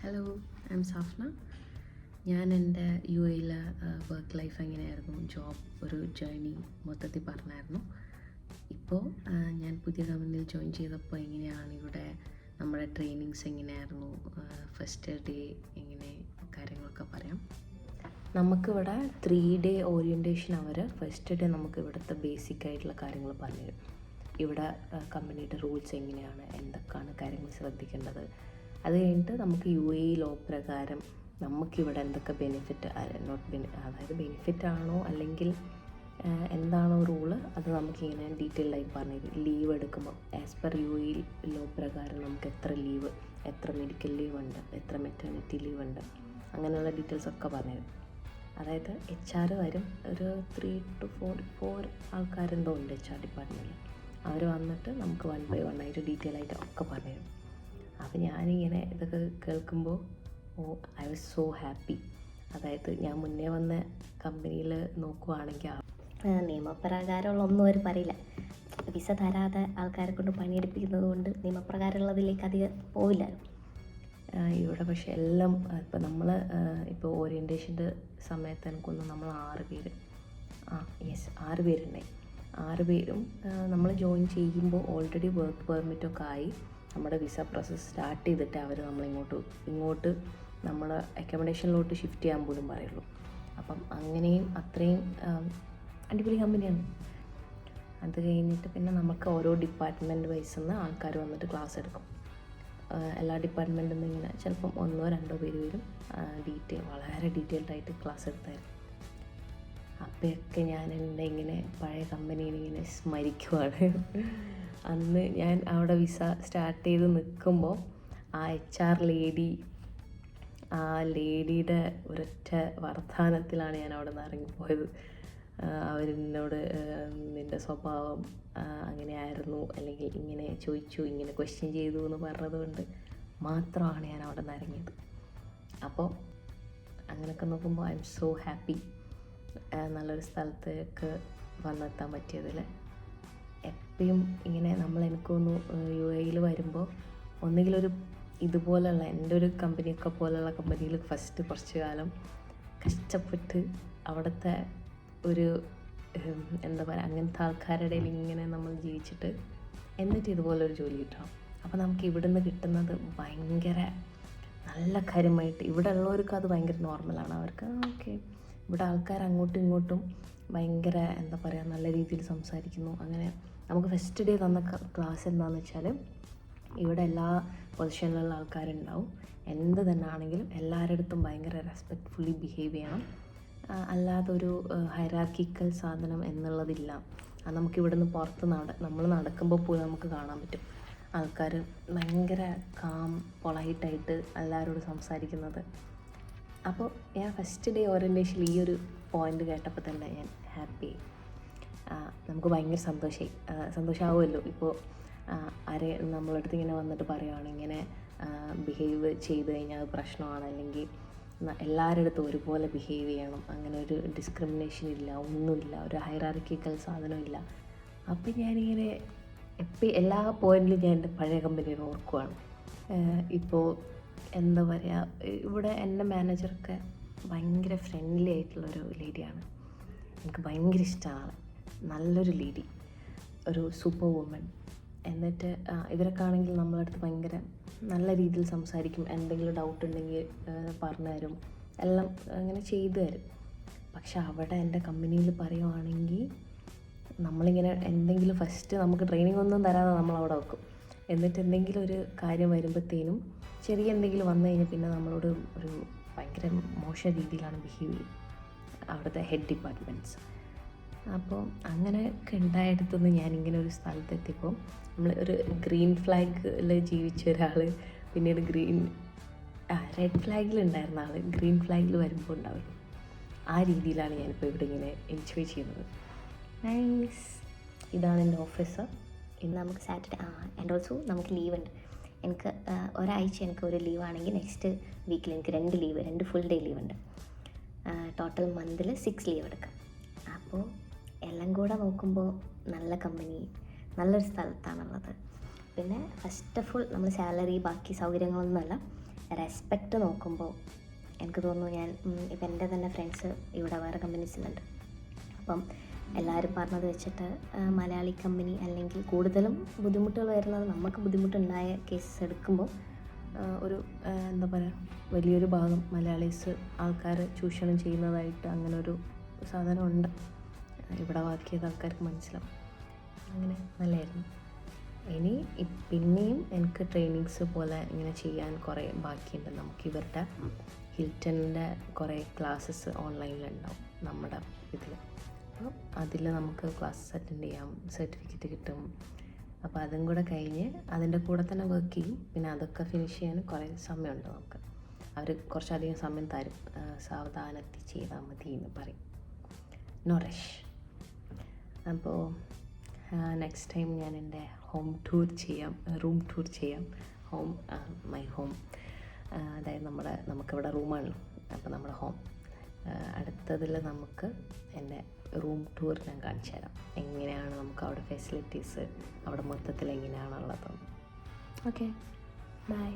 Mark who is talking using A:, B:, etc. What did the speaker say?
A: Hello, I M സാഫ്ന. ഞാൻ എൻ്റെ U എയിൽ വർക്ക് ലൈഫ് എങ്ങനെയായിരുന്നു, ജോബ് ഒരു ജേർണി മൊത്തത്തിൽ പറഞ്ഞായിരുന്നു. ഇപ്പോൾ ഞാൻ പുതിയ കമ്പനിയിൽ ജോയിൻ ചെയ്തപ്പോൾ എങ്ങനെയാണ് ഇവിടെ നമ്മുടെ ട്രെയിനിങ്സ് എങ്ങനെയായിരുന്നു, ഫസ്റ്റ് ഡേ എങ്ങനെ കാര്യങ്ങളൊക്കെ പറയാം. നമുക്കിവിടെ 3 day ഓറിയൻറ്റേഷൻ അവർ ഫസ്റ്റ് ഡേ നമുക്ക് ഇവിടുത്തെ ബേസിക് ആയിട്ടുള്ള കാര്യങ്ങൾ പറഞ്ഞുതരും. ഇവിടെ കമ്പനിയുടെ റൂൾസ് എങ്ങനെയാണ്, എന്തൊക്കെയാണ് കാര്യങ്ങൾ ശ്രദ്ധിക്കേണ്ടത്. അത് കഴിഞ്ഞിട്ട് നമുക്ക് യു എ ലോ പ്രകാരം നമുക്കിവിടെ എന്തൊക്കെ ബെനിഫിറ്റ്, അതായത് ബെനിഫിറ്റ് ആണോ അല്ലെങ്കിൽ എന്താണോ റൂള്, അത് നമുക്കിങ്ങനെ ഡീറ്റെയിൽഡായി പറഞ്ഞുതരും. ലീവ് എടുക്കുമ്പോൾ as per U A law പ്രകാരം നമുക്ക് എത്ര ലീവ്, എത്ര മെഡിക്കൽ ലീവ് ഉണ്ട്, എത്ര മെറ്റേണിറ്റി ലീവ് ഉണ്ട്, അങ്ങനെയുള്ള ഡീറ്റെയിൽസ് ഒക്കെ പറഞ്ഞുതരും. അതായത് HR വരും, ഒരു 3 to 4 ആൾക്കാരെന്തോ ഉണ്ട് HR ഡിപ്പാർട്ട്മെൻറ്റിൽ. അവർ വന്നിട്ട് നമുക്ക് 1 by 1 ആയിട്ട് ഡീറ്റെയിൽ ആയിട്ട് ഒക്കെ പറഞ്ഞുതരും. അപ്പോൾ ഞാനിങ്ങനെ ഇതൊക്കെ കേൾക്കുമ്പോൾ ഐ വാസ് സോ ഹാപ്പി. അതായത് ഞാൻ മുന്നേ വന്ന കമ്പനിയിൽ നോക്കുവാണെങ്കിൽ
B: നിയമപ്രകാരമുള്ള ഒന്നും അവർ പറയില്ല. വിസ തരാതെ ആൾക്കാരെ കൊണ്ട് പണിയെടുപ്പിക്കുന്നത് കൊണ്ട് നിയമപ്രകാരമുള്ളതിലേക്ക് അധികം പോവില്ല.
A: ഇവിടെ പക്ഷേ എല്ലാം ഇപ്പോൾ നമ്മൾ ഇപ്പോൾ ഓറിയൻറ്റേഷൻ്റെ സമയത്ത് എനിക്കൊന്ന് നമ്മൾ 6 പേര് 6 പേരുണ്ടായി. 6 പേരും നമ്മൾ ജോയിൻ ചെയ്യുമ്പോൾ ഓൾറെഡി വർക്ക് പെർമിറ്റൊക്കെ ആയി നമ്മുടെ വിസ പ്രോസസ്സ് സ്റ്റാർട്ട് ചെയ്തിട്ട് അവർ ഇങ്ങോട്ട് നമ്മൾ അക്കോമഡേഷനിലോട്ട് ഷിഫ്റ്റ് ചെയ്യാൻ പോലും പറയുള്ളൂ. അപ്പം അങ്ങനെയും അത്രയും അടിപൊളി കമ്പനിയാണ്. അത് കഴിഞ്ഞിട്ട് പിന്നെ നമുക്ക് ഓരോ ഡിപ്പാർട്ട്മെൻറ്റ് വൈസ് നിന്ന് ആൾക്കാർ വന്നിട്ട് ക്ലാസ് എടുക്കും. എല്ലാ ഡിപ്പാർട്ട്മെൻറ്റിൽ നിന്ന് ഇങ്ങനെ ചിലപ്പം 1-2 പേര് വരും, വളരെ ഡീറ്റെയിൽഡായിട്ട് ക്ലാസ് എടുത്തായിരുന്നു. അപ്പോഴൊക്കെ ഞാൻ എൻ്റെ ഇങ്ങനെ പഴയ കമ്പനീനെ ഇങ്ങനെ സ്മരിക്കുവാണ്. അന്ന് ഞാൻ അവിടെ വിസ സ്റ്റാർട്ട് ചെയ്ത് നിൽക്കുമ്പോൾ ആ HR ലേഡിയുടെ ഒരൊറ്റ വർത്തമാനത്തിലാണ് ഞാൻ അവിടെ നിന്ന് ഇറങ്ങിപ്പോയത്. അവരെന്നോട് നിൻ്റെ സ്വഭാവം അങ്ങനെയായിരുന്നു, അല്ലെങ്കിൽ ഇങ്ങനെ ചോദിച്ചു, ഇങ്ങനെ ക്വസ്റ്റ്യൻ ചെയ്തു എന്ന് പറഞ്ഞതുകൊണ്ട് മാത്രമാണ് ഞാൻ അവിടെ നിന്ന് ഇറങ്ങിയത്. അപ്പോൾ അങ്ങനെയൊക്കെ നോക്കുമ്പോൾ ഐ എം സോ ഹാപ്പി നല്ലൊരു സ്ഥലത്തേക്ക് വന്നെത്താൻ പറ്റിയതിൽ. എപ്പോഴും ഇങ്ങനെ എനിക്കൊന്ന് യു എയിൽ വരുമ്പോൾ ഒന്നുകിലൊരു ഇതുപോലെയുള്ള എൻ്റെ ഒരു കമ്പനിയൊക്കെ പോലെയുള്ള കമ്പനിയിൽ ഫസ്റ്റ് കുറച്ച് കാലം കഷ്ടപ്പെട്ട് അവിടുത്തെ ഒരു എന്താ പറയുക, അങ്ങനത്തെ ആൾക്കാരുടെ ഇടയിൽ ഇങ്ങനെ നമ്മൾ ജീവിച്ചിട്ട് എന്നിട്ട് ഇതുപോലൊരു ജോലി കിട്ടണം. അപ്പോൾ നമുക്ക് ഇവിടുന്ന് കിട്ടുന്നത് ഭയങ്കര നല്ല കാര്യമായിട്ട്, ഇവിടെ ഉള്ളവർക്ക് അത് ഭയങ്കര നോർമലാണ്. അവർക്ക് ഓക്കെ, ഇവിടെ ആൾക്കാർ അങ്ങോട്ടും ഇങ്ങോട്ടും ഭയങ്കര എന്താ പറയുക, നല്ല രീതിയിൽ സംസാരിക്കുന്നു. അങ്ങനെ നമുക്ക് ഫസ്റ്റ് ഡേ തന്ന ക്ലാസ് എന്താണെന്ന് വെച്ചാൽ, ഇവിടെ എല്ലാ പൊസിഷനിലുള്ള ആൾക്കാരുണ്ടാവും. എന്ത് തന്നെ ആണെങ്കിലും എല്ലാവരുടെ അടുത്തും ഭയങ്കര റെസ്പെക്റ്റ്ഫുള്ളി ബിഹേവ് ചെയ്യണം. അല്ലാതൊരു ഹൈറാർക്കിക്കൽ സാധനം എന്നുള്ളതില്ല. അത് നമുക്ക് ഇവിടുന്ന് പുറത്ത് നമ്മൾ നടക്കുമ്പോൾ പോലും നമുക്ക് കാണാൻ പറ്റും. ആൾക്കാർ ഭയങ്കര കാം പൊളൈറ്റായിട്ട് എല്ലാവരോടും സംസാരിക്കുന്നത്. അപ്പോൾ ഞാൻ ഫസ്റ്റ് ഡേ ഓറിയൻറ്റേഷനിൽ ഈ ഒരു പോയിൻ്റ് കേട്ടപ്പോൾ തന്നെ ഞാൻ ഹാപ്പിയായി. നമുക്ക് ഭയങ്കര സന്തോഷമാവുമല്ലോ. ഇപ്പോൾ നമ്മളടുത്ത് ഇങ്ങനെ വന്നിട്ട് പറയുകയാണ് ഇങ്ങനെ ബിഹേവ് ചെയ്ത് കഴിഞ്ഞാൽ അത് പ്രശ്നമാണ്, അല്ലെങ്കിൽ എല്ലാവരുടെ അടുത്തും ഒരുപോലെ ബിഹേവ് ചെയ്യണം, അങ്ങനെ ഒരു ഡിസ്ക്രിമിനേഷൻ ഇല്ല, ഒന്നുമില്ല, ഒരു ഹൈറാർക്കിക്കൽ സാധനമില്ല. അപ്പം ഞാനിങ്ങനെ എല്ലാ പോയിന്റിലും ഞാൻ എൻ്റെ പഴയ കമ്പനിയെ ഓർക്കുവാണ്. ഇപ്പോൾ എന്താ പറയുക, ഇവിടെ എൻ്റെ മാനേജറൊക്കെ ഭയങ്കര ഫ്രണ്ട്ലി ആയിട്ടുള്ളൊരു ലേഡിയാണ്. എനിക്ക് ഭയങ്കര ഇഷ്ടമാണ്. നല്ലൊരു ലേഡി, ഒരു സൂപ്പർ വുമൺ. എന്നിട്ട് ഇവരൊക്കെ ആണെങ്കിൽ നമ്മളടുത്ത് ഭയങ്കര നല്ല രീതിയിൽ സംസാരിക്കും. എന്തെങ്കിലും ഡൗട്ട് ഉണ്ടെങ്കിൽ പറഞ്ഞു തരും, എല്ലാം അങ്ങനെ ചെയ്തു തരും. പക്ഷെ അവിടെ എൻ്റെ കമ്പനിയിൽ പറയുവാണെങ്കിൽ നമ്മളിങ്ങനെ എന്തെങ്കിലും ഫസ്റ്റ് നമുക്ക് ട്രെയിനിങ് ഒന്നും തരാതെ നമ്മളവിടെ വെക്കും. എന്നിട്ട് എന്തെങ്കിലും ഒരു കാര്യം വരുമ്പോഴത്തേനും ചെറിയ എന്തെങ്കിലും വന്നു കഴിഞ്ഞാൽ പിന്നെ നമ്മളോട് ഒരു ഭയങ്കര മോശം രീതിയിലാണ് ബിഹേവ് ചെയ്യുക അവിടുത്തെ ഹെഡ് ഡിപ്പാർട്ട്മെൻറ്റ്സ്. അപ്പോൾ അങ്ങനെയൊക്കെ ഉണ്ടായിടത്തുനിന്ന് ഞാനിങ്ങനെ ഒരു സ്ഥലത്തെത്തിയപ്പോൾ, നമ്മൾ ഒരു ഗ്രീൻ ഫ്ലാഗിൽ ജീവിച്ച ഒരാൾ പിന്നീട് റെഡ് ഫ്ലാഗിലുണ്ടായിരുന്ന ആൾ ഗ്രീൻ ഫ്ലാഗിൽ വരുമ്പോൾ ഉണ്ടാവില്ല, ആ രീതിയിലാണ് ഞാനിപ്പോൾ ഇവിടെ ഇങ്ങനെ എൻജോയ് ചെയ്യുന്നത്. നൈസ്. ഇതാണ് എൻ്റെ ഓഫീസ്.
B: ഇന്ന് നമുക്ക് സാറ്റർഡേ ആൻഡ് ഓൾസോ നമുക്ക് ലീവ് ഉണ്ട്. എനിക്ക് ഒരാഴ്ച എനിക്ക് ഒരു ലീവാണെങ്കിൽ നെക്സ്റ്റ് വീക്കിൽ എനിക്ക് 2 ലീവ്, 2 ഫുൾ ഡേ ലീവ് ഉണ്ട്. ടോട്ടൽ മന്തിൽ 6 ലീവ് എടുക്കാം. അപ്പോൾ എല്ലാം കൂടെ നോക്കുമ്പോൾ നല്ല കമ്പനി, നല്ലൊരു സ്ഥലത്താണുള്ളത്. പിന്നെ ഫസ്റ്റ് ഓഫ് ഓൾ നമ്മൾ സാലറി ബാക്കി സൗകര്യങ്ങളൊന്നുമല്ല, റെസ്പെക്റ്റ് നോക്കുമ്പോൾ എനിക്ക് തോന്നുന്നു ഞാൻ ഇപ്പം എൻ്റെ തന്നെ ഫ്രണ്ട്സ് ഇവിടെ വേറെ കമ്പനീസിലുണ്ട്. അപ്പം എല്ലാവരും പറഞ്ഞത് വെച്ചിട്ട് മലയാളി കമ്പനി അല്ലെങ്കിൽ കൂടുതലും ബുദ്ധിമുട്ടുകൾ വരുന്നത് നമുക്ക് ബുദ്ധിമുട്ടുണ്ടായ കേസസ് എടുക്കുമ്പോൾ
A: ഒരു എന്താ പറയുക, വലിയൊരു ഭാഗം മലയാളീസ് ആൾക്കാർ ചൂഷണം ചെയ്യുന്നതായിട്ട് അങ്ങനെ ഒരു സാധനം ഉണ്ട്. ഇവിടെ ബാക്കിയത് ആൾക്കാർക്ക് മനസ്സിലാവും. അങ്ങനെ നല്ലതായിരുന്നു. ഇനി പിന്നെയും എനിക്ക് ട്രെയിനിങ്സ് പോലെ ഇങ്ങനെ ചെയ്യാൻ കുറേ ബാക്കിയുണ്ട്. നമുക്ക് ഇവരുടെ ഹിൽട്ടണിൻ്റെ കുറേ ക്ലാസ്സസ് ഓൺലൈനിലുണ്ടാവും നമ്മുടെ ഇതിൽ. അപ്പോൾ അതിൽ നമുക്ക് ക്ലാസ്സസ് അറ്റൻഡ് ചെയ്യാം, സർട്ടിഫിക്കറ്റ് കിട്ടും. അപ്പോൾ അതും കൂടെ കഴിഞ്ഞ് അതിൻ്റെ കൂടെ തന്നെ വർക്ക് ചെയ്യും. പിന്നെ അതൊക്കെ ഫിനിഷ് ചെയ്യാൻ കുറേ സമയമുണ്ട് നമുക്ക്. അവർ കുറച്ചധികം സമയം തരും. സാവധാനത്തിൽ ചെയ്താൽ മതി എന്ന് പറയും. No rush. അപ്പോൾ നെക്സ്റ്റ് ടൈം ഞാൻ എൻ്റെ ഹോം ടൂർ ചെയ്യാം, റൂം ടൂർ ചെയ്യാം. മൈ ഹോം, അതായത് നമുക്കിവിടെ റൂമാണല്ലോ, അപ്പോൾ നമ്മുടെ ഹോം. അടുത്തതിൽ നമുക്ക് എൻ്റെ റൂം ടൂർ ഞാൻ കാണിച്ചു തരാം. എങ്ങനെയാണ് നമുക്ക് അവിടെ ഫെസിലിറ്റീസ്, അവിടെ മൊത്തത്തിൽ എങ്ങനെയാണുള്ളത്. Okay, by.